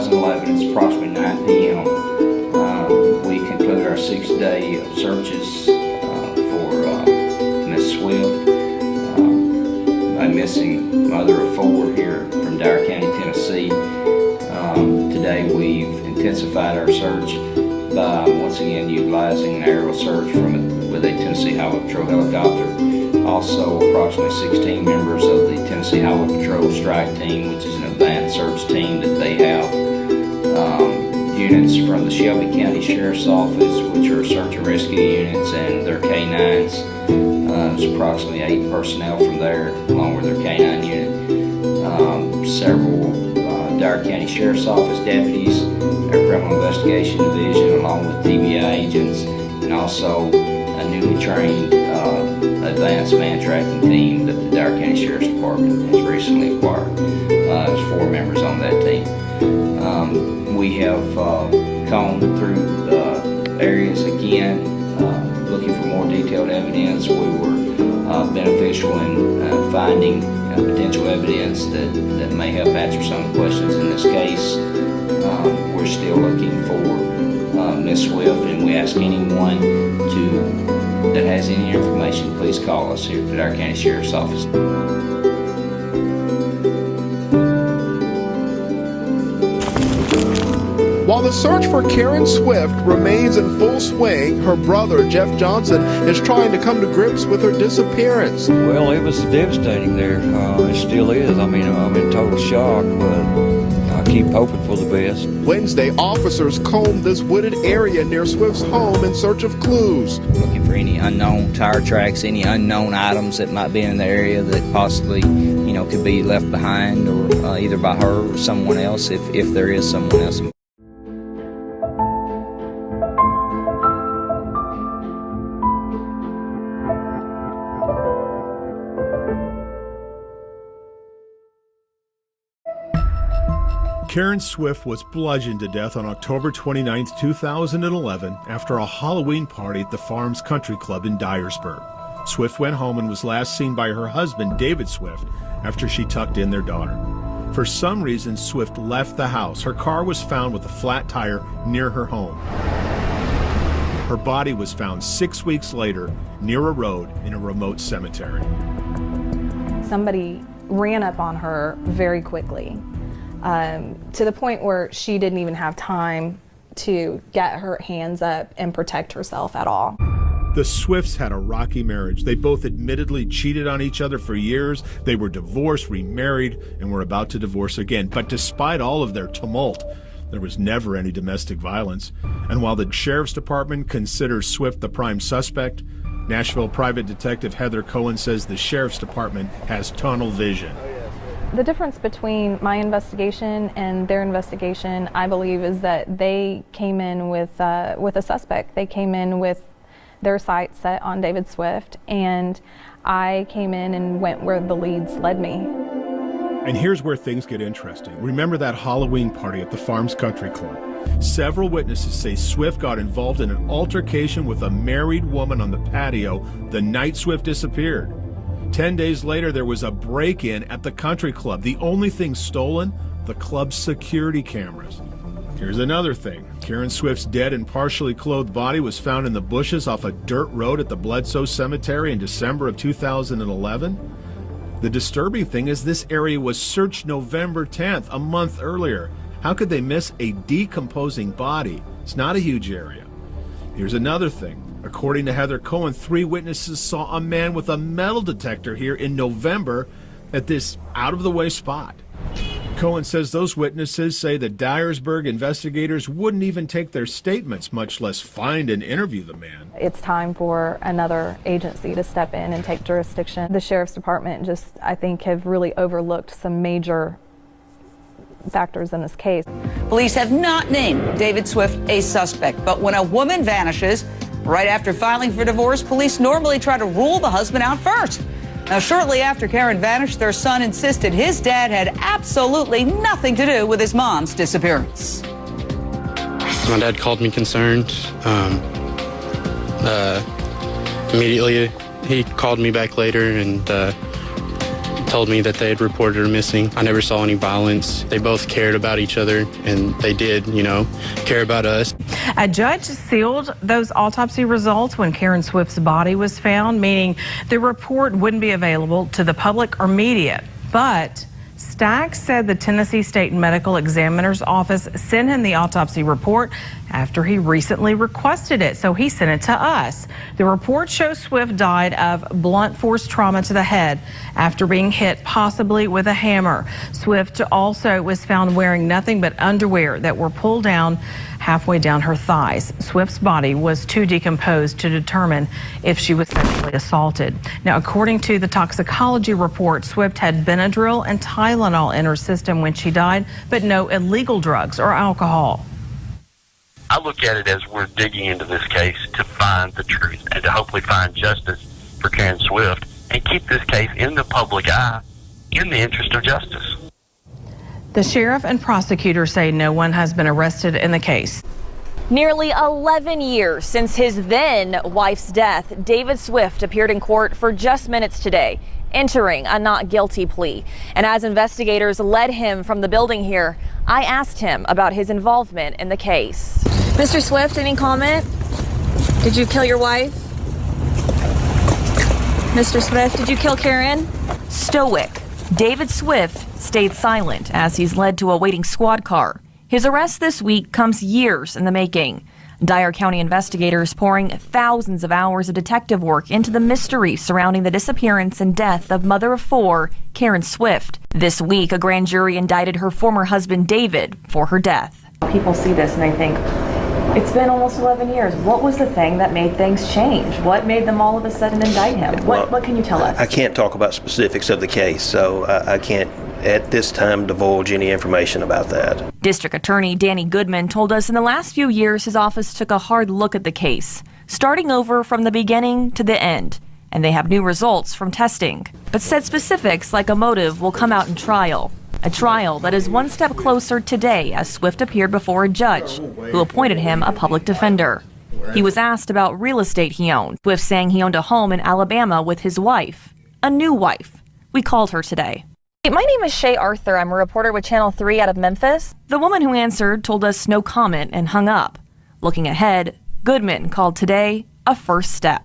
2011. It's approximately 9 p.m. We conclude our 6th day of searches for Miss Swift, a missing mother of 4 here from Dyer County, Tennessee. Today we've intensified our search by once again utilizing an aerial search with a Tennessee Highway Patrol helicopter. Also, approximately 16 members of the Tennessee Highway Patrol Strike Team, which is an advanced search team that they have. Units from the Shelby County Sheriff's Office, which are search and rescue units, and their K-9s. There's approximately 8 personnel from there, along with their K-9 unit. Several Dyer County Sheriff's Office deputies, our Criminal Investigation Division, along with TBI agents, and also a newly trained advanced man tracking team that the Dyer County Sheriff's Department has recently acquired. There's 4 members on that team. We have combed through the areas again, looking for more detailed evidence. We were beneficial in finding potential evidence that may help answer some of the questions in this case. We're still looking for Ms. Swift, and we ask anyone that has any information, please call us here at our County Sheriff's Office. While the search for Karen Swift remains in full swing, her brother, Jeff Johnson, is trying to come to grips with her disappearance. Well, it was devastating there. It still is. I mean, I'm in total shock, but I keep hoping for the best. Wednesday, officers combed this wooded area near Swift's home in search of clues. Looking for any unknown tire tracks, any unknown items that might be in the area that possibly, could be left behind, or either by her or someone else, if there is someone else. Karen Swift was bludgeoned to death on October 29, 2011, after a Halloween party at the Farms Country Club in Dyersburg. Swift went home and was last seen by her husband, David Swift, after she tucked in their daughter. For some reason, Swift left the house. Her car was found with a flat tire near her home. Her body was found 6 weeks later near a road in a remote cemetery. Somebody ran up on her very quickly. To the point where she didn't even have time to get her hands up and protect herself at all. The Swifts had a rocky marriage. They both admittedly cheated on each other for years. They were divorced, remarried, and were about to divorce again. But despite all of their tumult, there was never any domestic violence. And while the Sheriff's Department considers Swift the prime suspect, Nashville Private Detective Heather Cohen says the Sheriff's Department has tunnel vision. The difference between my investigation and their investigation, I believe, is that they came in with a suspect. They came in with their sights set on David Swift, and I came in and went where the leads led me. And here's where things get interesting. Remember that Halloween party at the Farms Country Club? Several witnesses say Swift got involved in an altercation with a married woman on the patio the night Swift disappeared. 10 days later, there was a break-in at the country club. The only thing stolen, the club's security cameras. Here's another thing. Karen Swift's dead and partially clothed body was found in the bushes off a dirt road at the Bledsoe Cemetery in December of 2011. The disturbing thing is this area was searched November 10th, a month earlier. How could they miss a decomposing body? It's not a huge area. Here's another thing. According to Heather Cohen, 3 witnesses saw a man with a metal detector here in November at this out-of-the-way spot. Cohen says those witnesses say the Dyersburg investigators wouldn't even take their statements, much less find and interview the man. It's time for another agency to step in and take jurisdiction. The Sheriff's Department just, I think, have really overlooked some major factors in this case. Police have not named David Swift a suspect, but when a woman vanishes right after filing for divorce, police normally try to rule the husband out first. Now, shortly after Karen vanished, their son insisted his dad had absolutely nothing to do with his mom's disappearance. My dad called me concerned. Immediately, he called me back later and told me that they had reported her missing. I never saw any violence. They both cared about each other, and they did, care about us. A judge sealed those autopsy results when Karen Swift's body was found, meaning the report wouldn't be available to the public or media. But Staggs said the Tennessee State Medical Examiner's Office sent him the autopsy report after he recently requested it, so he sent it to us. The report shows Swift died of blunt force trauma to the head after being hit possibly with a hammer. Swift also was found wearing nothing but underwear that were pulled down halfway down her thighs. Swift's body was too decomposed to determine if she was sexually assaulted. Now, according to the toxicology report, Swift had Benadryl and Tylenol in her system when she died, but no illegal drugs or alcohol. I look at it as we're digging into this case to find the truth and to hopefully find justice for Karen Swift and keep this case in the public eye in the interest of justice. The sheriff and prosecutor say no one has been arrested in the case. Nearly 11 years since his then wife's death, David Swift appeared in court for just minutes today, entering a not guilty plea. And as investigators led him from the building here, I asked him about his involvement in the case. Mr. Swift, any comment? Did you kill your wife? Mr. Swift, did you kill Karen? Stoic, David Swift stayed silent as he's led to a waiting squad car. His arrest this week comes years in the making. Dyer County investigators pouring thousands of hours of detective work into the mystery surrounding the disappearance and death of mother of four, Karen Swift. This week, a grand jury indicted her former husband, David, for her death. People see this and they think, it's been almost 11 years. What was the thing that made things change? What made them all of a sudden indict him? What can you tell us? I can't talk about specifics of the case, so I can't at this time divulge any information about that. District Attorney Danny Goodman told us in the last few years his office took a hard look at the case, starting over from the beginning to the end, and they have new results from testing, but said specifics like a motive will come out in trial. A trial that is one step closer today as Swift appeared before a judge who appointed him a public defender. He was asked about real estate he owned. Swift saying he owned a home in Alabama with his wife, a new wife. We called her today. My name is Shay Arthur. I'm a reporter with Channel 3 out of Memphis. The woman who answered told us no comment and hung up. Looking ahead, Goodman called today a first step.